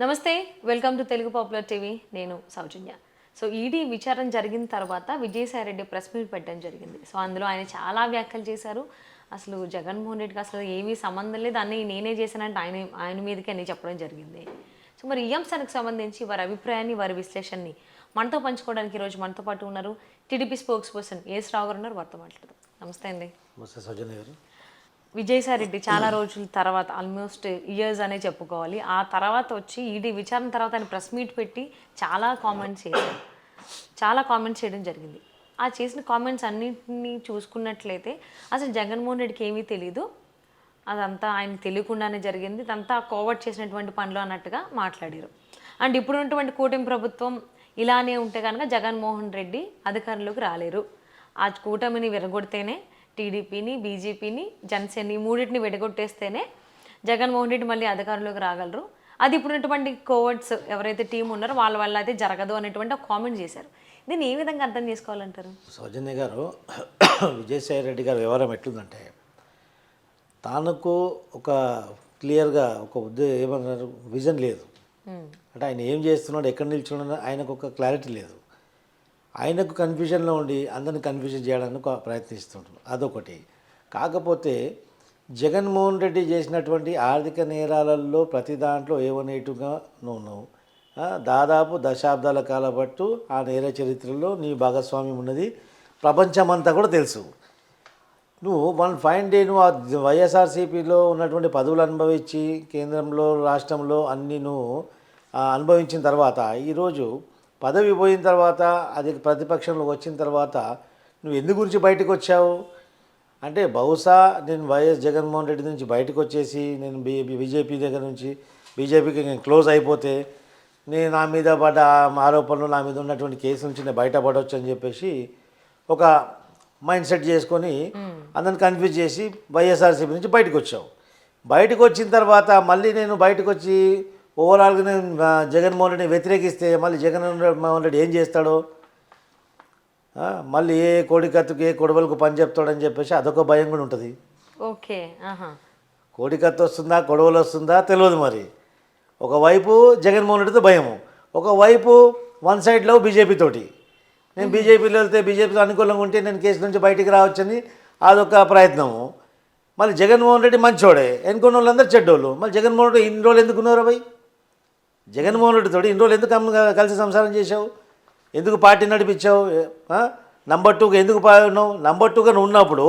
నమస్తే, welcome to Telugu popular TV. నేను సౌజన్య. So ED విచారణ జరిగిన తర్వాత విజయసాయి రెడ్డి ప్రెస్ మీట్ పెట్టడం జరిగింది. సో అందులో ఆయన చాలా వ్యాఖ్యలు చేశారు. అసలు జగన్మోహన్ రెడ్డికి అసలు ఏమీ సంబంధం లేదు, అన్నీ నేనే చేశానంటే ఆయన మీదకి అన్నీ చెప్పడం జరిగింది. సో మరి ఈ అంశానికి సంబంధించి వారి అభిప్రాయాన్ని, వారి విశ్లేషణని మనతో పంచుకోవడానికి ఈరోజు మనతో పాటు ఉన్నారు టీడీపీ స్పోక్స్ పర్సన్ ఏఎస్ రావు గారు ఉన్నారు. వారితో మాట్లాడదాం. నమస్తే అండి. నమస్తే సౌజన్య గారు. విజయసాయి రెడ్డి చాలా రోజుల తర్వాత, ఆల్మోస్ట్ ఇయర్స్ అనే చెప్పుకోవాలి, ఆ తర్వాత వచ్చి ఈడీ విచారణ తర్వాత ఆయన ప్రెస్ మీట్ పెట్టి చాలా కామెంట్స్ చేశారు. చాలా కామెంట్స్ చేయడం జరిగింది. ఆ చేసిన కామెంట్స్ అన్నింటినీ చూసుకున్నట్లయితే అసలు జగన్మోహన్ రెడ్డికి ఏమీ తెలీదు, అదంతా ఆయన తెలియకుండానే జరిగింది, ఇదంతా కోవర్ట్ చేసినటువంటి పనులు అన్నట్టుగా మాట్లాడారు. అండ్ ఇప్పుడున్నటువంటి కూటమి ప్రభుత్వం ఇలానే ఉంటే కనుక జగన్మోహన్ రెడ్డి అధికారంలోకి రాలేరు. ఆ కూటమిని విరగొడితేనే టీడీపీని, బీజేపీని, జనసేనని మూడింటిని విడగొట్టేస్తేనే జగన్మోహన్ రెడ్డి మళ్ళీ అధికారంలోకి రాగలరు. అది ఇప్పుడున్నటువంటి కోవర్ట్స్ ఎవరైతే టీం ఉన్నారో వాళ్ళ వల్ల అయితే జరగదు అనేటువంటి ఒక కామెంట్ చేశారు. దీన్ని ఏ విధంగా అర్థం చేసుకోవాలంటారు? సౌజన్య గారు, విజయసాయి రెడ్డి గారు వ్యవహారం ఎట్లుందంటే, తనకు ఒక క్లియర్గా ఒక ఏమన్నారు విజన్ లేదు. అంటే ఆయన ఏం చేస్తున్నాడు, ఎక్కడ నిల్చున్నాడు, ఆయనకు ఒక క్లారిటీ లేదు. ఆయనకు కన్ఫ్యూజన్లో ఉండి అందరిని కన్ఫ్యూజన్ చేయడానికి ప్రయత్నిస్తుంటారు, అదొకటి. కాకపోతే జగన్మోహన్ రెడ్డి చేసినటువంటి ఆర్థిక నేరాలలో ప్రతి దాంట్లో ఏవనేటుగా నువ్వు దాదాపు దశాబ్దాల కాల పట్టు ఆ నేర చరిత్రలో నీ భాగస్వామ్యం ఉన్నది ప్రపంచమంతా కూడా తెలుసు. నువ్వు వన్ ఫైన్ డే నువ్వు ఆ వైఎస్ఆర్సీపీలో ఉన్నటువంటి పదవులు అనుభవించి కేంద్రంలో రాష్ట్రంలో అన్నీ నువ్వు అనుభవించిన తర్వాత ఈరోజు పదవి పోయిన తర్వాత అది ప్రతిపక్షంలో వచ్చిన తర్వాత నువ్వు ఎందు గురించి బయటకు వచ్చావు అంటే, బహుశా నేను వైఎస్ జగన్మోహన్ రెడ్డి నుంచి బయటకు వచ్చేసి నేను బీజేపీ దగ్గర నుంచి బీజేపీకి నేను క్లోజ్ అయిపోతే నేను నా మీద పడ్డ ఆరోపణలు, నా మీద ఉన్నటువంటి కేసు నుంచి నేను బయటపడవచ్చు అని చెప్పేసి ఒక మైండ్ సెట్ చేసుకొని అందరిని కన్ఫ్యూజ్ చేసి వైఎస్ఆర్సీపీ నుంచి బయటకు వచ్చావు. బయటకు వచ్చిన తర్వాత మళ్ళీ నేను బయటకు వచ్చి ఓవరాల్గా నేను జగన్మోహన్ రెడ్డిని వ్యతిరేకిస్తే మళ్ళీ జగన్మోహన్ రెడ్డి ఏం చేస్తాడో, మళ్ళీ ఏ కోడికత్తుకి ఏ కొడవలకు పని చెప్తాడని చెప్పేసి అదొక భయం కూడా ఉంటుంది. ఓకే, కోడికత్తు వస్తుందా కొడవలు వస్తుందా తెలియదు. మరి ఒకవైపు జగన్మోహన్ రెడ్డితో భయము, ఒకవైపు వన్ సైడ్లో బీజేపీతోటి. నేను బీజేపీలో వెళ్తే బీజేపీతో అనుకూలంగా ఉంటే నేను కేసు నుంచి బయటికి రావచ్చని అదొక ప్రయత్నము. మళ్ళీ జగన్మోహన్ రెడ్డి మంచోడే, ఎన్నుకున్న వాళ్ళందరూ చెడ్డోళ్ళు. మళ్ళీ జగన్మోహన్ రెడ్డి ఇన్ని రోజులు ఎందుకున్నారు భయ్? జగన్మోహన్ రెడ్డితో ఇన్ని రోజులు ఎందుకు కలిసి సంసారం చేశావు, ఎందుకు పార్టీ నడిపించావు? నంబర్ 2గా ఎందుకు ఉన్నావు? నంబర్ 2గా నువ్వు ఉన్నప్పుడు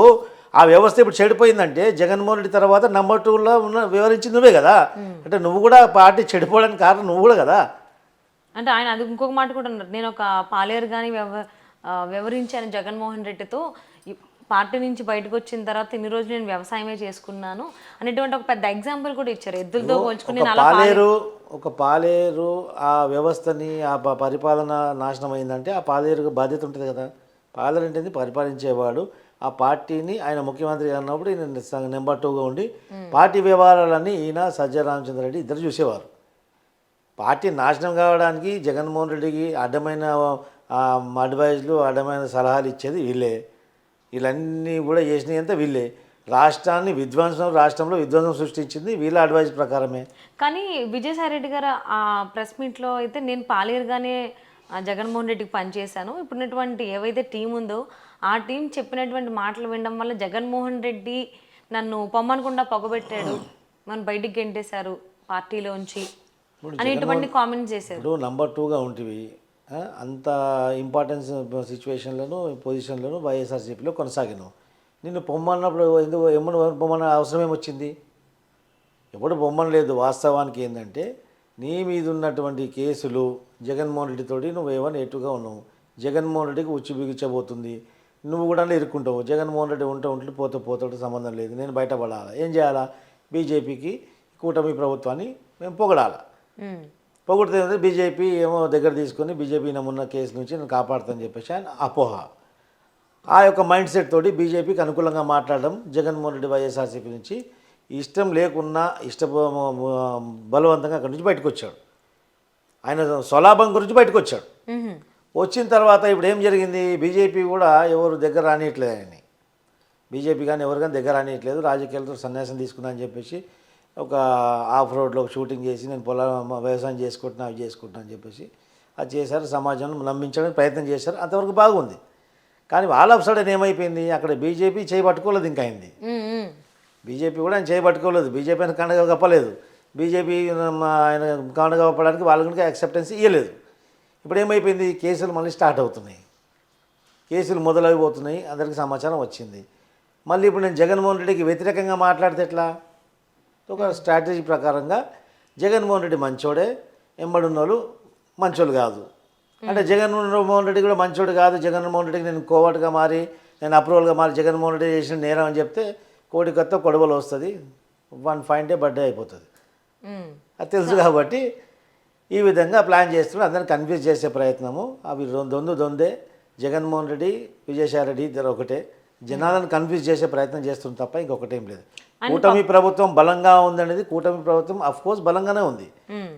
ఆ వ్యవస్థ ఇప్పుడు చెడిపోయిందంటే జగన్మోహన్ రెడ్డి తర్వాత నంబర్ 2లో వివరించింది నువ్వే కదా. అంటే నువ్వు కూడా పార్టీ చెడిపోవడానికి కారణం నువ్వు కూడా కదా. అంటే ఆయన అది ఇంకొక మాట కూడా అన్నారు, నేను ఒక పాలేరు కానీ వివరించాను జగన్మోహన్ రెడ్డితో, పార్టీ నుంచి బయటకు వచ్చిన తర్వాత ఇన్ని రోజులు నేను వ్యవసాయమే చేసుకున్నాను అనేటువంటి ఒక పెద్ద ఎగ్జాంపుల్ కూడా ఇచ్చారు. ఎద్దులతో పోల్చుకుని ఒక పాలేరు ఆ వ్యవస్థని ఆ పరిపాలన నాశనం అయిందంటే ఆ పాలేరుకు బాధ్యత ఉంటుంది కదా. పాలేరు అంటే పరిపాలించేవాడు. ఆ పార్టీని ఆయన ముఖ్యమంత్రి అన్నప్పుడు ఈయన నెంబర్ 2గా ఉండి పార్టీ వ్యవహారాలన్నీ ఈయన సజ్జల రామచంద్రారెడ్డి ఇద్దరు చూసేవారు. పార్టీ నాశనం కావడానికి జగన్మోహన్ రెడ్డికి అడ్డమైన అడ్వైజ్లు, అడ్డమైన సలహాలు ఇచ్చేది వీళ్ళే. వీళ్ళన్నీ కూడా చేసినవి అంతా వీళ్ళే. రాష్ట్రంలో విధ్వంసం సృష్టించింది వీళ్ళ అడ్వైజ్ ప్రకారమే. కానీ విజయసాయి రెడ్డి గారు ఆ ప్రెస్ మీట్లో అయితే నేను పాలేరుగానే జగన్మోహన్ రెడ్డికి పనిచేశాను, ఇప్పుడున్నటువంటి ఏవైతే టీం ఉందో ఆ టీం చెప్పినటువంటి మాటలు వినడం వల్ల జగన్మోహన్ రెడ్డి నన్ను పొమ్మనకుండా పొగబెట్టాడు, మనం బయటికి గెంటేశారు పార్టీలోంచి అనేటువంటి కామెంట్స్ చేశారు. ఇప్పుడు నంబర్ 2గా ఉంటుంది, అంత ఇంపార్టెన్స్ సిచ్యువేషన్లను పొజిషన్లను వైఎస్ఆర్సీపీలో కొనసాగాను. నిన్ను పొమ్మన్నప్పుడు ఎందుకు పొమ్మన్న అవసరం ఏమొచ్చింది? ఎప్పుడు పొమ్మనలేదు. వాస్తవానికి ఏంటంటే నీ మీద ఉన్నటువంటి కేసులు జగన్మోహన్ రెడ్డితోటి నువ్వేమో ఎటుగా ఉన్నావు. జగన్మోహన్ రెడ్డికి ఉచ్చి బిగించబోతుంది, నువ్వు కూడా ఇరుక్కుంటావు. జగన్మోహన్ రెడ్డి ఉంటూ పోతాడు, సంబంధం లేదు, నేను బయటపడాలా. ఏం చేయాలా? బీజేపీకి కూటమి ప్రభుత్వాన్ని మేము పొగడాలా. పొగిడితే బీజేపీ ఏమో దగ్గర తీసుకొని బీజేపీ నమ్మున్న కేసు నుంచి నేను కాపాడుతానని చెప్పేసి ఆయన అపోహ. ఆ యొక్క మైండ్ సెట్ తోటి బీజేపీకి అనుకూలంగా మాట్లాడడం, జగన్మోహన్ రెడ్డి వైఎస్ఆర్సీపీ నుంచి ఇష్టం లేకున్నా బలవంతంగా అక్కడి నుంచి బయటకు వచ్చాడు. ఆయన స్వలాభం గురించి బయటకు వచ్చాడు. వచ్చిన తర్వాత ఇప్పుడు ఏం జరిగింది? బీజేపీ కూడా ఎవరు దగ్గర రానియట్లేదు ఆయన్ని. బీజేపీ కానీ ఎవరు కానీ దగ్గర రానియట్లేదు. రాజకీయాలతో సన్యాసం తీసుకున్నా అని చెప్పేసి ఒక ఆఫ్ రోడ్లో ఒక షూటింగ్ చేసి నేను వ్యవసాయం చేసుకుంటున్నా అవి చేసుకుంటున్నా అని చెప్పేసి అది చేశారు, సమాజం నమ్మించడానికి ప్రయత్నం చేశారు, అంతవరకు బాగుంది. కానీ ఆల్ ఆఫ్ సడన్ ఏమైపోయింది, అక్కడ బీజేపీ చేయబట్టుకోలేదు, ఇంకా అయింది. బీజేపీ కూడా ఆయన చేయబట్టుకోలేదు, బీజేపీ ఆయన కండగా కప్పలేదు, బీజేపీ ఆయన కండగా కప్పడానికి వాళ్ళ గురించి యాక్సెప్టెన్స్ ఇవ్వలేదు. ఇప్పుడు ఏమైపోయింది, కేసులు మళ్ళీ స్టార్ట్ అవుతున్నాయి, కేసులు మొదలైపోతున్నాయి, అందరికీ సమాచారం వచ్చింది. మళ్ళీ ఇప్పుడు నేను జగన్మోహన్ రెడ్డికి వ్యతిరేకంగా మాట్లాడితే ఎట్లా, ఒక స్ట్రాటజీ ప్రకారంగా జగన్మోహన్ రెడ్డి మంచోడే, ఎంబడున్న వాళ్ళు మంచోళ్ళు కాదు అంటే జగన్మోహన్ రెడ్డి కూడా మంచోడు కాదు, జగన్మోహన్ రెడ్డికి నేను కోవట్గా మారి నేను అప్రూవల్గా మారి జగన్మోహన్ రెడ్డి చేసిన నేరం అని చెప్తే కోడి కొత్త కొడవలు వస్తుంది, 1 ఫైన్ డే బర్త్డే అయిపోతుంది. అది తెలుసు కాబట్టి ఈ విధంగా ప్లాన్ చేస్తున్నారు, అందరిని కన్ఫ్యూజ్ చేసే ప్రయత్నము. అవి దొందే, జగన్మోహన్ రెడ్డి విజయసాయి రెడ్డి ఇద్దరు ఒకటే, జనాలను కన్ఫ్యూజ్ చేసే ప్రయత్నం చేస్తుంది తప్ప ఇంకొకటేం లేదు. కూటమి ప్రభుత్వం బలంగా ఉందనేది, కూటమి ప్రభుత్వం కోర్స్ బలంగానే ఉంది.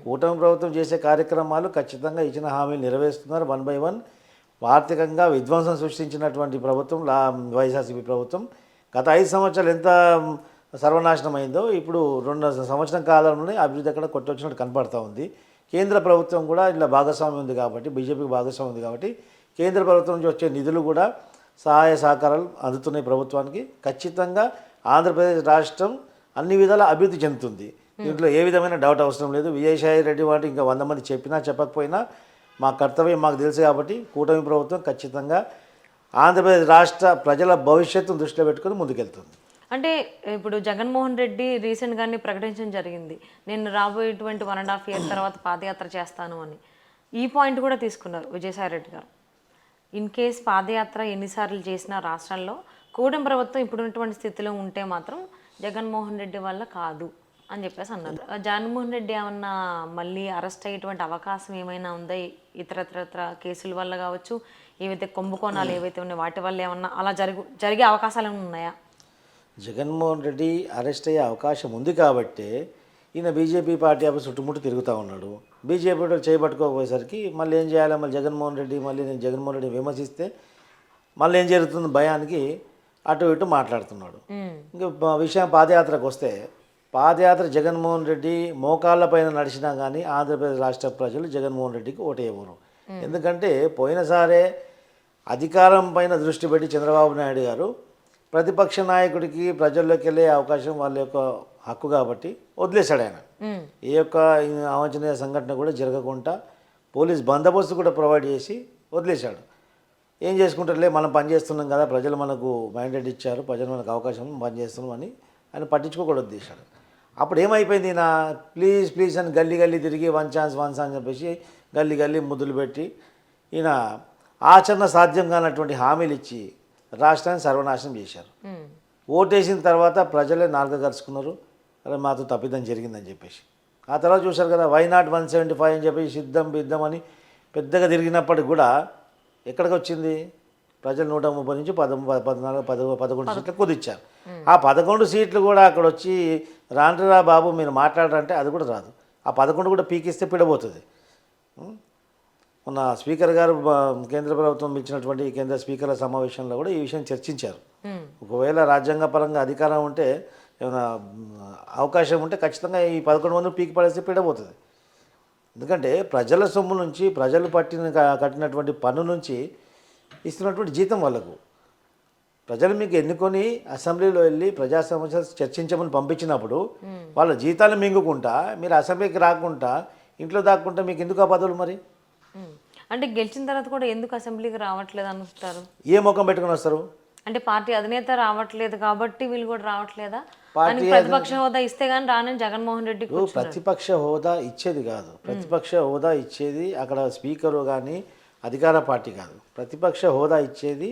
కూటమి ప్రభుత్వం చేసే కార్యక్రమాలు ఖచ్చితంగా ఇచ్చిన హామీలు నెరవేరుస్తున్నారు 1 by 1. ఆర్థికంగా విధ్వంసం సృష్టించినటువంటి ప్రభుత్వం వైఎస్ఆర్సీపీ ప్రభుత్వం గత 5 సంవత్సరాలు ఎంత సర్వనాశనం అయిందో ఇప్పుడు 2 సంవత్సరం కాలంలోనే అభివృద్ధి అక్కడ కొట్టొచ్చినట్టు కనపడతా ఉంది. కేంద్ర ప్రభుత్వం కూడా ఇలా భాగస్వామ్యం ఉంది కాబట్టి, బీజేపీకి భాగస్వామ్యం ఉంది కాబట్టి కేంద్ర ప్రభుత్వం నుంచి వచ్చే నిధులు కూడా సహాయ సహకారాలు అందుతున్నాయి ప్రభుత్వానికి. ఖచ్చితంగా ఆంధ్రప్రదేశ్ రాష్ట్రం అన్ని విధాల అభివృద్ధి చెందుతుంది, దీంట్లో ఏ విధమైన డౌట్ అవసరం లేదు. విజయసాయి రెడ్డి వాటి ఇంకా 100 మంది చెప్పినా చెప్పకపోయినా మా కర్తవ్యం మాకు తెలుసు కాబట్టి కూటమి ప్రభుత్వం ఖచ్చితంగా ఆంధ్రప్రదేశ్ రాష్ట్ర ప్రజల భవిష్యత్తును దృష్టిలో పెట్టుకొని ముందుకెళ్తుంది. అంటే ఇప్పుడు జగన్మోహన్ రెడ్డి రీసెంట్గానే ప్రకటించడం జరిగింది, నేను రాబోయేటువంటి 1.5 years తర్వాత పాదయాత్ర చేస్తాను అని. ఈ పాయింట్ కూడా తీసుకున్నారు విజయసాయి రెడ్డి గారు. ఇన్ కేస్ పాదయాత్ర ఎన్నిసార్లు చేసినా రాష్ట్రాల్లో కూటమి ప్రభుత్వం ఇప్పుడున్నటువంటి స్థితిలో ఉంటే మాత్రం జగన్మోహన్ రెడ్డి వల్ల కాదు అని చెప్పేసి అన్నారు. జగన్మోహన్ రెడ్డి ఏమన్నా మళ్ళీ అరెస్ట్ అయ్యేటువంటి అవకాశం ఏమైనా ఉందా, ఇతరత్ర కేసుల వల్ల కావచ్చు, ఏవైతే కుంభకోణాలు ఏవైతే ఉన్నాయో వాటి వల్ల ఏమన్నా అలా జరిగే అవకాశాలు ఏమైనా ఉన్నాయా? జగన్మోహన్ రెడ్డి అరెస్ట్ అయ్యే అవకాశం ఉంది కాబట్టి ఈయన బీజేపీ పార్టీ ఆఫీస్ చుట్టుముట్టు తిరుగుతూ ఉన్నాడు. బీజేపీ చేయబట్టుకోపోయేసరికి మళ్ళీ ఏం చేయాలి, మళ్ళీ జగన్మోహన్ రెడ్డి జగన్మోహన్ రెడ్డి విమర్శిస్తే మళ్ళీ ఏం జరుగుతుంది భయానికి అటు ఇటు మాట్లాడుతున్నాడు. ఇంకా విషయం పాదయాత్రకు వస్తే, పాదయాత్ర జగన్మోహన్ రెడ్డి మోకాళ్ళ పైన నడిచినా కానీ ఆంధ్రప్రదేశ్ రాష్ట్ర ప్రజలు జగన్మోహన్ రెడ్డికి ఓటేయవరు. ఎందుకంటే పోయినసారే అధికారం పైన దృష్టి పెట్టి చంద్రబాబు నాయుడు గారు ప్రతిపక్ష నాయకుడికి ప్రజల్లోకి వెళ్ళే అవకాశం వాళ్ళ యొక్క హక్కు కాబట్టి వదిలేశాడు ఆయన. ఏ యొక్క అవాంఛనీయ సంఘటన కూడా జరగకుండా పోలీస్ బందోబస్తు కూడా ప్రొవైడ్ చేసి వదిలేశాడు. ఏం చేసుకుంటారులే, మనం పనిచేస్తున్నాం కదా, ప్రజలు మనకు మైండెడ్ ఇచ్చారు, ప్రజలు మనకు అవకాశం పనిచేస్తున్నాం అని ఆయన పట్టించుకోకూడదు వదిలేశాడు. అప్పుడు ఏమైపోయింది, ఈయన ప్లీజ్ అని గల్లీ తిరిగి వన్ ఛాన్స్ అని చెప్పేసి గల్లీ ముద్దులు పెట్టి ఈయన ఆచరణ సాధ్యం కానటువంటి హామీలు ఇచ్చి రాష్ట్రాన్ని సర్వనాశనం చేశారు. ఓటేసిన తర్వాత ప్రజలే నాలుక కరుచుకున్నారు, అరే మాతో తప్పిదం జరిగిందని చెప్పేసి. ఆ తర్వాత చూశారు కదా, వై నాట్ 175 అని చెప్పి సిద్ధం అని పెద్దగా తిరిగినప్పటికి కూడా ఎక్కడికి వచ్చింది, ప్రజలు 130 నుంచి 11 సీట్లు కుదిచ్చారు. ఆ 11 సీట్లు కూడా అక్కడ వచ్చి రాండ్రా బాబు మీరు మాట్లాడారంటే అది కూడా రాదు. ఆ 11 కూడా పీకిస్తే పిడబోతుంది. మొన్న స్పీకర్ గారు కేంద్ర ప్రభుత్వం ఇచ్చినటువంటి కేంద్ర స్పీకర్ల సమావేశంలో కూడా ఈ విషయం చర్చించారు. ఒకవేళ రాజ్యాంగ పరంగా అధికారం ఉంటే, ఏమైనా అవకాశం ఉంటే ఖచ్చితంగా ఈ 11 మంది పీకి పడేస్తే పిడబోతుంది. ఎందుకంటే ప్రజల సొమ్ము నుంచి, ప్రజలు కట్టినటువంటి పన్ను నుంచి ఇస్తున్నటువంటి జీతం వాళ్ళకు, ప్రజలు మీకు ఎన్నుకొని అసెంబ్లీలో వెళ్ళి ప్రజా సమస్యలు చర్చించమని పంపించినప్పుడు వాళ్ళ జీతాలు మింగుకుంటా మీరు అసెంబ్లీకి రాకుండా ఇంట్లో దాక్కుంటా మీకు ఎందుకు ఆ పదవులు? మరి అంటే గెలిచిన తర్వాత కూడా ఎందుకు అసెంబ్లీకి రావట్లేదు అనుకుంటారు? ఏ ముఖం పెట్టుకుని వస్తారు? అంటే పార్టీ అధినేత రావట్లేదు కాబట్టి వీళ్ళు కూడా రావట్లేదా? ప్రతిపక్ష హోదా ఇస్తే కానీ రానని జగన్మోహన్ రెడ్డి. ప్రతిపక్ష హోదా ఇచ్చేది కాదు, ప్రతిపక్ష హోదా ఇచ్చేది అక్కడ స్పీకరు కానీ అధికార పార్టీ కాదు. ప్రతిపక్ష హోదా ఇచ్చేది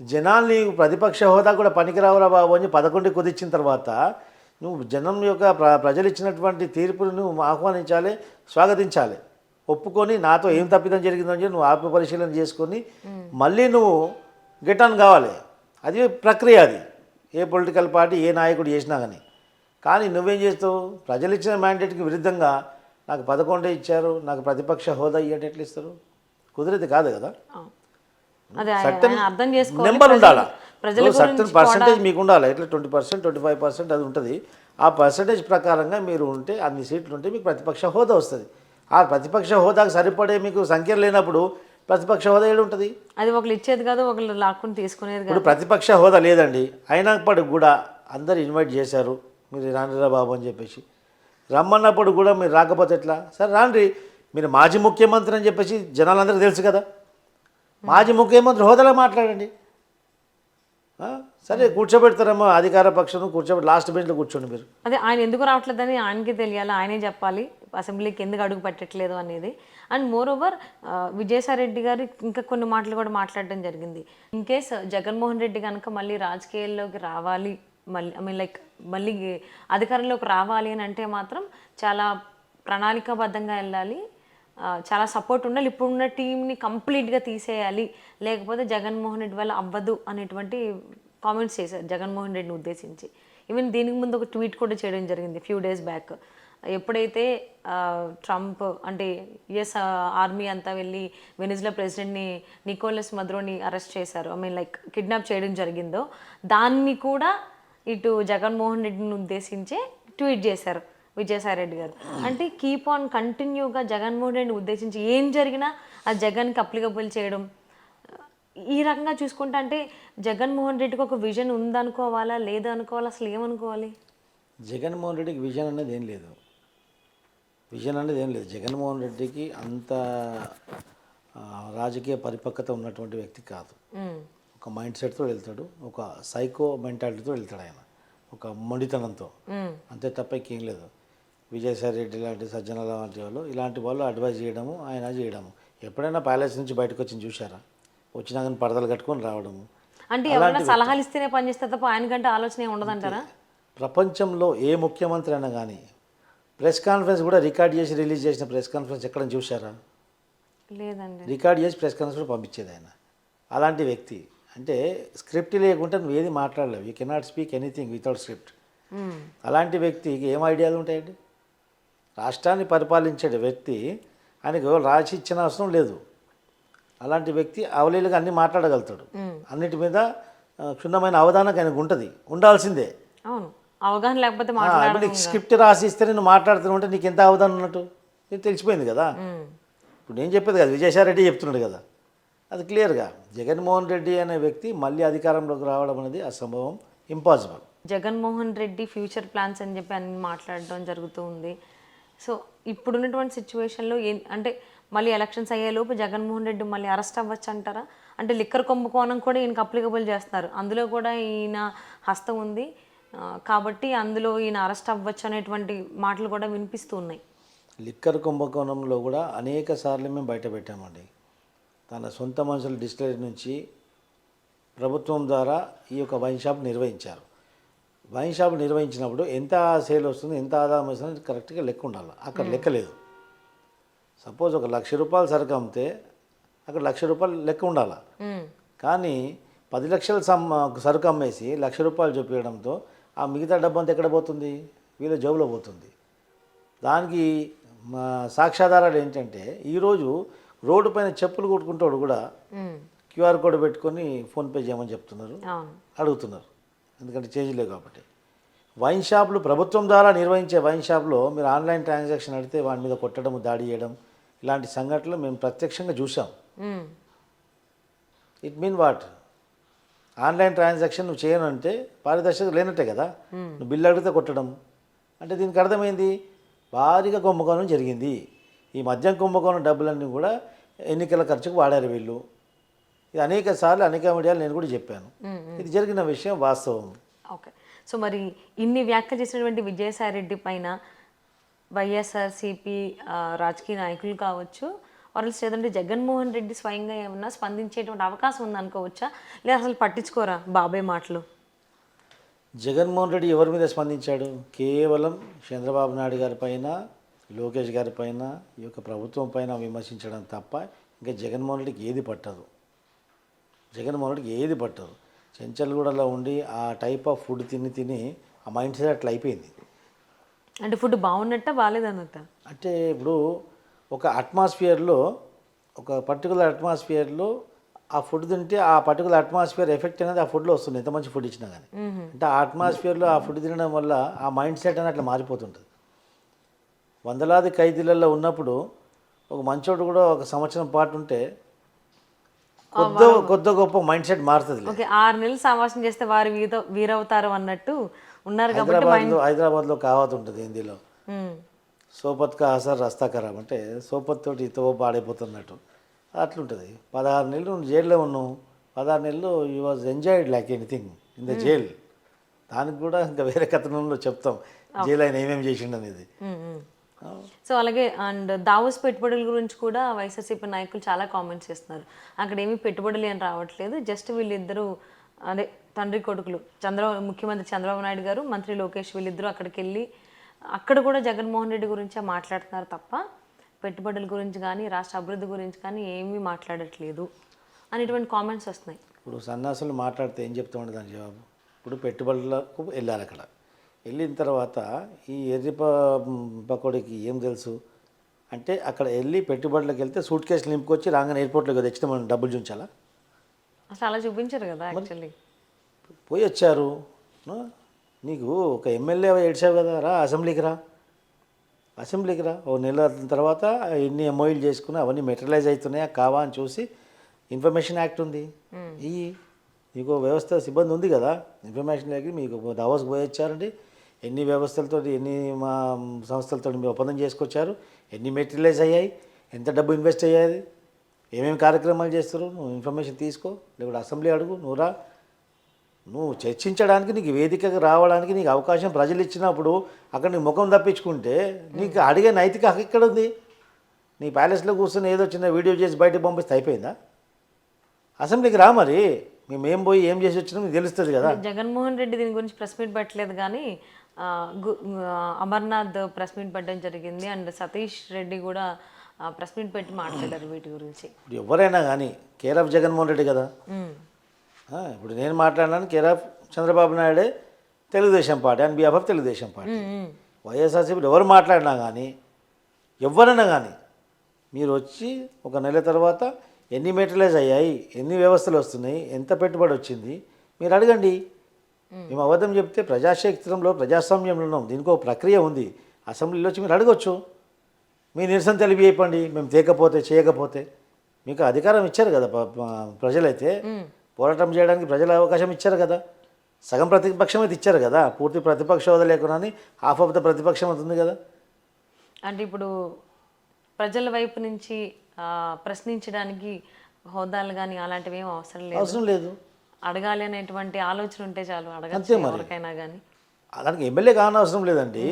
జనాల్ని ప్రతిపక్ష హోదా కూడా పనికిరావురా బాబు అని 11 కుదిచ్చిన తర్వాత నువ్వు జనం యొక్క ప్రజలు ఇచ్చినటువంటి తీర్పును నువ్వు ఆహ్వానించాలి, స్వాగతించాలి, ఒప్పుకొని నాతో ఏం తప్పిదం జరిగిందో అని నువ్వు ఆత్మ పరిశీలన చేసుకొని మళ్ళీ నువ్వు గెట్ ఆన్ కావాలి. అది ప్రక్రియ, అది ఏ పొలిటికల్ పార్టీ ఏ నాయకుడు చేసినా కానీ నువ్వేం చేస్తావు, ప్రజలు ఇచ్చిన మ్యాండేట్కి విరుద్ధంగా నాకు 11 ఇచ్చారు, నాకు ప్రతిపక్ష హోదా ఇవ్వటం ఎట్లా ఇస్తారు? కుదిరేది కాదు కదా. సర్టన్ నెంబర్ ఉండాలా, సర్టన్ పర్సంటేజ్ మీకు ఉండాలి. ఎట్లా 20%, 25% అది ఉంటుంది. ఆ పర్సంటేజ్ ప్రకారంగా మీరు ఉంటే అన్ని సీట్లు ఉంటే మీకు ప్రతిపక్ష హోదా వస్తుంది. ఆ ప్రతిపక్ష హోదాకు సరిపడే మీకు సంఖ్య లేనప్పుడు ప్రతిపక్ష హోదా ఏడు ఉంటుంది? అది ఒకళ్ళు ఇచ్చేది కాదు, ఒకళ్ళు లాక్కుని తీసుకునేది ఇప్పుడు కాదు. ప్రతిపక్ష హోదా లేదండి, అయినప్పటికి కూడా అందరు ఇన్వైట్ చేశారు, మీరు రాండిరా బాబు అని చెప్పేసి. రమ్మన్నప్పుడు కూడా మీరు రాకపోతే ఎట్లా? సరే రాండి, మీరు మాజీ ముఖ్యమంత్రి అని చెప్పేసి జనాలందరికీ తెలుసు కదా, మాజీ ముఖ్యమంత్రి హోదాలో మాట్లాడండి. సరే కూర్చోబెడతారేమో అధికార పక్షం, కూర్చోబెట్టి లాస్ట్ బెంచ్లో కూర్చోండి మీరు. అదే ఆయన ఎందుకు రావట్లేదని ఆయనకి తెలియాలి, ఆయనే చెప్పాలి అసెంబ్లీకి ఎందుకు అడుగు పెట్టట్లేదు అనేది. And more over Vijayasai Reddy గారు ఇంకా కొన్ని మాటలు కూడా మాట్లాడడం జరిగింది. ఇన్ కేస్ జగన్మోహన్ రెడ్డి కనుక మళ్ళీ రాజకీయాల్లోకి రావాలి, మళ్ళీ ఐ మీన్ లైక్ మళ్ళీ అధికారంలోకి రావాలి అని అంటే మాత్రం చాలా ప్రణాళికాబద్ధంగా వెళ్ళాలి, చాలా సపోర్ట్ ఉండాలి, ఇప్పుడున్న టీంని కంప్లీట్గా తీసేయాలి, లేకపోతే జగన్మోహన్ రెడ్డి వల్ల అవ్వదు అనేటువంటి కామెంట్స్ చేశారు జగన్మోహన్ రెడ్డిని ఉద్దేశించి. ఈవెన్ దీనికి ముందు ఒక ట్వీట్ కూడా చేయడం జరిగింది ఫ్యూ డేస్ బ్యాక్. ఎప్పుడైతే ట్రంప్ అంటే యుఎస్ ఆర్మీ అంతా వెళ్ళి వెనిజులా ప్రెసిడెంట్ని నికోలస్ మదురోని అరెస్ట్ చేశారు, ఐ మీన్ లైక్ కిడ్నాప్ చేయడం జరిగిందో, దాన్ని కూడా ఇటు జగన్మోహన్ రెడ్డిని ఉద్దేశించే ట్వీట్ చేశారు విజయసాయి రెడ్డి గారు. అంటే కీప్ ఆన్ కంటిన్యూగా జగన్మోహన్ రెడ్డిని ఉద్దేశించి ఏం జరిగినా అది జగన్కి అప్లికబుల్ చేయడం, ఈ రకంగా చూసుకుంటే అంటే జగన్మోహన్ రెడ్డికి ఒక విజన్ ఉందనుకోవాలా లేదా అనుకోవాలా, అసలు ఏమనుకోవాలి? జగన్మోహన్ రెడ్డికి విజన్ అనేది ఏం లేదు, విజన్ అనేది ఏం లేదు. జగన్మోహన్ రెడ్డికి అంత రాజకీయ పరిపక్వత ఉన్నటువంటి వ్యక్తి కాదు. ఒక మైండ్ సెట్తో వెళ్తాడు, ఒక సైకో మెంటాలిటీతో వెళ్తాడు ఆయన, ఒక మొండితనంతో, అంతే తప్ప ఇంకేం లేదు. విజయసాయి రెడ్డి లాంటి సజ్జన లాంటి వాళ్ళు ఇలాంటి వాళ్ళు అడ్వైజ్ చేయడము, ఆయన చేయడము. ఎప్పుడైనా ప్యాలెస్ నుంచి బయటకు వచ్చి చూశారా? వచ్చినా కానీ పరదలు కట్టుకొని రావడము. అంటే ఎవరైనా సలహాలు ఇస్తేనే పనిచేస్తే తప్ప ఆయనకంటే ఆలోచన ఏమి ఉండదంటారా? ప్రపంచంలో ఏ ముఖ్యమంత్రి అయినా కానీ ప్రెస్ కాన్ఫరెన్స్ కూడా రికార్డ్ చేసి రిలీజ్ చేసిన ప్రెస్ కాన్ఫరెన్స్ ఎక్కడ చూశారా? లేదండి. రికార్డ్ చేసి ప్రెస్ కాన్ఫరెన్స్ పంపించేది ఆయన. అలాంటి వ్యక్తి అంటే స్క్రిప్ట్ లేకుంటే నువ్వు ఏది మాట్లాడలేవు, you cannot speak anything without script. అలాంటి వ్యక్తికి ఏం ఐడియాలు ఉంటాయండి? రాష్ట్రాన్ని పరిపాలించే వ్యక్తి, ఆయనకు రాసి ఇచ్చిన అవసరం లేదు. అలాంటి వ్యక్తి అవలీలుగా అన్నీ మాట్లాడగలుగుతాడు, అన్నిటి మీద క్షుణ్ణమైన అవగాహన ఆయనకు ఉంటుంది, ఉండాల్సిందే. అవును, అవగాహన లేకపోతే నీకు స్క్రిప్ట్ రాసి ఇస్తే నేను మాట్లాడుతూ ఉంటే నీకు ఎంత అవగాహన ఉన్నట్టు నీకు తెలిసిపోయింది కదా. ఇప్పుడు నేను చెప్పేది కదా, విజయసాయి రెడ్డి చెప్తున్నాడు కదా, అది క్లియర్గా. జగన్మోహన్ రెడ్డి అనే వ్యక్తి మళ్ళీ అధికారంలోకి రావడం అనేది అసంభవం, impossible. Jaganmohan Reddy future plans అని చెప్పి అన్ని మాట్లాడడం జరుగుతూ ఉంది. సో ఇప్పుడున్నటువంటి సిచ్యువేషన్లో అంటే మళ్ళీ ఎలక్షన్స్ అయ్యేలోపు జగన్మోహన్ రెడ్డి మళ్ళీ అరెస్ట్ అవ్వచ్చు అంటారా? అంటే లిక్కర్ కుంభకోణం కూడా ఈయనకి అప్లికబుల్ చేస్తున్నారు, అందులో కూడా ఈయన హస్తం ఉంది కాబట్టి అందులో ఈయన అరెస్ట్ అవ్వచ్చు అనేటువంటి మాటలు కూడా వినిపిస్తూ ఉన్నాయి. లిక్కర్ కుంభకోణంలో కూడా అనేక సార్లు మేము బయట పెట్టామండి. తన సొంత మనుషుల డిస్టిలరీ నుంచి ప్రభుత్వం ద్వారా ఈ యొక్క వైన్ షాప్ నిర్వహించారు. వైన్ షాప్ నిర్వహించినప్పుడు ఎంత సేల్ వస్తుంది, ఎంత ఆదాయం వస్తుంది కరెక్ట్గా లెక్క ఉండాలి. అక్కడ లెక్క లేదు. సపోజ్ ఒక 1,00,000 రూపాయలు సరుకు అమ్మితే అక్కడ 1,00,000 రూపాయలు లెక్క ఉండాలి. కానీ 10 లక్షల సరుకు అమ్మేసి 1,00,000 రూపాయలు చూపించడంతో ఆ మిగతా డబ్బు అంతా ఎక్కడ పోతుంది? వీళ్ళ జోబులో పోతుంది. దానికి మా సాక్ష్యాధారాలు ఏంటంటే, ఈరోజు రోడ్డు పైన చెప్పులు కొట్టుకుంటాడు కూడా క్యూఆర్ కోడ్ పెట్టుకొని ఫోన్పే చేయమని చెప్తున్నారు, అడుగుతున్నారు, ఎందుకంటే చేంజ్ లేవు కాబట్టి. వైన్ షాపులు ప్రభుత్వం ద్వారా నిర్వహించే వైన్ షాప్లో మీరు ఆన్లైన్ ట్రాన్సాక్షన్ అడిగితే వాడి మీద కొట్టడం, దాడి చేయడం, ఇలాంటి సంఘటనలు మేము ప్రత్యక్షంగా చూసాం. It mean what? Online transaction నువ్వు చేయనంటే పారదర్శకత లేనట్టే కదా. నువ్వు బిల్లు అడిగితే కొట్టడం అంటే దీనికి అర్థమైంది భారీగా కుంభకోణం జరిగింది. ఈ మద్యం కుంభకోణం డబ్బులన్నీ కూడా ఎన్నికల ఖర్చుకు వాడారు వీళ్ళు. ఇది అనేక సార్లు అనేక మీడియాలు నేను కూడా చెప్పాను. ఇది జరిగిన విషయం వాస్తవం. ఓకే, సో మరి ఇన్ని వ్యాఖ్యలు చేసినటువంటి విజయసాయి రెడ్డి పైన వైఎస్ఆర్సీపీ రాజకీయ నాయకులు కావచ్చు, వాళ్ళు లేదంటే జగన్మోహన్ రెడ్డి స్వయంగా ఏమన్నా స్పందించేటువంటి అవకాశం ఉందనుకోవచ్చా, లేదా అసలు పట్టించుకోరా బాబాయ్ మాటలు? జగన్మోహన్ రెడ్డి ఎవరి మీద స్పందించాడు? కేవలం చంద్రబాబు నాయుడు గారి పైన, లోకేష్ గారి పైన, ఈ యొక్క ప్రభుత్వం పైన విమర్శించడం తప్ప ఇంకా జగన్మోహన్ రెడ్డికి ఏది పట్టదు. జగన్మోహన్ రెడ్డికి ఏది పట్టదు. చెంచల్గూడలో ఉండి ఆ టైప్ ఆఫ్ ఫుడ్ తిని తిని ఆ మైండ్ సెట్ అట్లా అయిపోయింది. అంటే ఫుడ్ బాగున్నట్ట బాగాలేదన్నట్ట? అంటే ఇప్పుడు ఒక అట్మాస్ఫియర్లో, ఒక పర్టికులర్ అట్మాస్ఫియర్లో ఆ ఫుడ్ తింటే ఆ పర్టికులర్ అట్మాస్ఫియర్ ఎఫెక్ట్ అనేది ఆ ఫుడ్లో వస్తుంది, ఎంత మంచి ఫుడ్ ఇచ్చినా కానీ. అంటే ఆ అట్మాస్ఫియర్లో ఆ ఫుడ్ తినడం వల్ల ఆ మైండ్ సెట్ అనేది అట్లా మారిపోతుంటుంది. వందలాది ఖైదీలలో ఉన్నప్పుడు ఒక మంచోడు కూడా ఒక సంవత్సరం పాటు ఉంటే కొద్ది గొప్ప మైండ్ సెట్ మారుతుంది. ఓకే, 6 నెలలు సావాసం చేస్తే వారు వీరవుతారు అన్నట్టు ఉన్నారు కాబట్టి హైదరాబాద్లో కావత్ ఉంటుంది హిందీలో, సోపత్ కా అసర్ రస్తా ఖరాబ్, అంటే సోపత్ తోటి తో పాడైపోతున్నట్టు అట్లుంటుంది. 16 నెలలు నువ్వు జైల్లో ఉన్నావు, 16 నెలలు you was enjoyed like anything in the jail. దానికి కూడా ఇంకా వేరే కథనంలో చెప్తాం జైలు ఆయన ఏమేమి చేసిండు అనేది. సో అలాగే అండ్ దావోస్ పెట్టుబడుల గురించి కూడా వైఎస్ఆర్సీపీ నాయకులు చాలా కామెంట్స్ చేస్తున్నారు. అక్కడ ఏమీ పెట్టుబడులు ఏం రావట్లేదు, జస్ట్ వీళ్ళిద్దరూ అదే తండ్రి కొడుకులు ముఖ్యమంత్రి చంద్రబాబు నాయుడు గారు, మంత్రి లోకేష్ వీళ్ళిద్దరూ అక్కడికి వెళ్ళి అక్కడ కూడా జగన్మోహన్ రెడ్డి గురించే మాట్లాడుతున్నారు తప్ప పెట్టుబడుల గురించి కానీ రాష్ట్ర అభివృద్ధి గురించి కానీ ఏమీ మాట్లాడట్లేదు అనేటువంటి కామెంట్స్ వస్తున్నాయి. ఇప్పుడు సన్నాసులు మాట్లాడితే ఏం చెప్తామండి దాని జవాబు? ఇప్పుడు పెట్టుబడులకు వెళ్ళాలి, అక్కడ వెళ్ళిన తర్వాత ఈ ఎర్రి పకోడికి ఏం తెలుసు అంటే అక్కడ వెళ్ళి పెట్టుబడులకు వెళ్తే సూట్ కేసులు నింపుకొచ్చి రాగానే ఎయిర్పోర్ట్లోకి తెచ్చినా మనం డబ్బులు చూపించాలా? అసలు అలా చూపించారు కదా యాక్చువల్లీ. పోయి వచ్చారు, నీకు ఒక ఎమ్మెల్యే ఏడ్చావు కదా, రా అసెంబ్లీకి రా, అసెంబ్లీకి రా. ఓ నెల తర్వాత ఎన్ని ఎంఓఈలు చేసుకుని అవన్నీ మెటీరియలైజ్ అవుతున్నాయా కావా అని చూసి ఇన్ఫర్మేషన్ యాక్ట్ ఉంది, ఈ మీకు వ్యవస్థ సిబ్బంది ఉంది కదా, ఇన్ఫర్మేషన్ లేక మీకు దావోస్కి పోయి వచ్చారండి, ఎన్ని వ్యవస్థలతో ఎన్ని మా సంస్థలతో మీరు ఒప్పందం చేసుకొచ్చారు, ఎన్ని మెటీరియలైజ్ అయ్యాయి, ఎంత డబ్బు ఇన్వెస్ట్ అయ్యాయి, ఏమేమి కార్యక్రమాలు చేస్తారు, నువ్వు ఇన్ఫర్మేషన్ తీసుకో, లేకపోతే అసెంబ్లీ అడుగు, నువ్వు చర్చించడానికి నీకు వేదికగా రావడానికి నీకు అవకాశం ప్రజలు ఇచ్చినప్పుడు అక్కడ నీ ముఖం తప్పించుకుంటే నీకు అడిగే నైతిక హక్కు ఎక్కడ ఉంది? నీ ప్యాలెస్లో కూర్చొని ఏదో చిన్న వీడియో చేసి బయటకు పంపిస్తే అయిపోయిందా? అసెంబ్లీకి రా, మరి మేము పోయి ఏం చేసి వచ్చినా మీకు తెలుస్తుంది కదా. జగన్మోహన్ రెడ్డి దీని గురించి ప్రెస్ మీట్ పెట్టలేదు కానీ అమర్నాథ్ ప్రెస్ మీట్ పెట్టడం జరిగింది అండ్ సతీష్ రెడ్డి కూడా ప్రెస్ మీట్ పెట్టి మాట్లాడారు వీటి గురించి. ఇప్పుడు ఎవరైనా కానీ కేర్ ఆఫ్ జగన్మోహన్ రెడ్డి కదా. ఇప్పుడు నేను మాట్లాడినాను కేర్ ఆఫ్ చంద్రబాబు నాయుడే, Telugu Desam party and behalf of Telugu Desam party. YSRCP ఎవరు మాట్లాడినా కానీ ఎవరైనా కానీ మీరు వచ్చి ఒక నెల తర్వాత ఎన్ని మెటీరియలైజ్ అయ్యాయి, ఎన్ని వ్యవస్థలు వస్తున్నాయి, ఎంత పెట్టుబడి వచ్చింది మీరు అడగండి. మేము అబద్ధం చెప్తే ప్రజాక్షేత్రంలో ప్రజాస్వామ్యంలో ఉన్నాం, దీనికి ఒక ప్రక్రియ ఉంది. అసెంబ్లీలో వచ్చి మీరు అడగొచ్చు, మీ నిరసన తెలియజేయపండి, మేము చేయకపోతే మీకు అధికారం ఇచ్చారు కదా ప్రజలైతే, పోరాటం చేయడానికి ప్రజలు అవకాశం ఇచ్చారు కదా. సగం ప్రతిపక్షం అయితే ఇచ్చారు కదా, పూర్తి ప్రతిపక్ష హోదా లేకున్నా హాఫ్ ఆఫ్ ద ప్రతిపక్షం అవుతుంది కదా. అంటే ఇప్పుడు ప్రజల వైపు నుంచి ప్రశ్నించడానికి హోదాలు కానీ అలాంటివి ఏం అవసరం లేదు, అడగాలి అనేటువంటి ఆలోచన ఉంటే చాలు, అడగచ్చు ఎవరికైనా కానీ. దానికి ఎమ్మెల్యే కానవసరం లేదండి.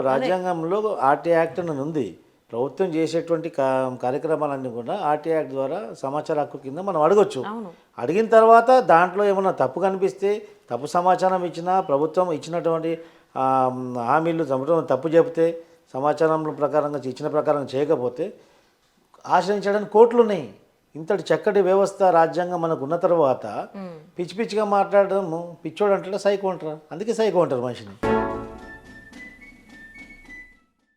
రాజ్యాంగంలో ఆర్టీ యాక్ట్ అని ఉంది, ప్రభుత్వం చేసేటువంటి కార్యక్రమాలన్నీ కూడా ఆర్టీ యాక్ట్ ద్వారా సమాచార హక్కు కింద మనం అడగొచ్చు. అడిగిన తర్వాత దాంట్లో ఏమన్నా తప్పు కనిపిస్తే, తప్పు సమాచారం ఇచ్చినా, ప్రభుత్వం ఇచ్చినటువంటి హామీలు తప్పు చెబితే, సమాచారం ప్రకారంగా ఇచ్చిన ప్రకారం చేయకపోతే ఆశ్రయించడానికి కోర్టులు ఉన్నాయి. ఇంతటి చక్కటి వ్యవస్థ రాజ్యాంగం మనకు ఉన్న తర్వాత పిచ్చిగా మాట్లాడడం, పిచ్చోడు అంటారా సైకో అంటారా? అందుకే సైకో అంటారు మనిషిని.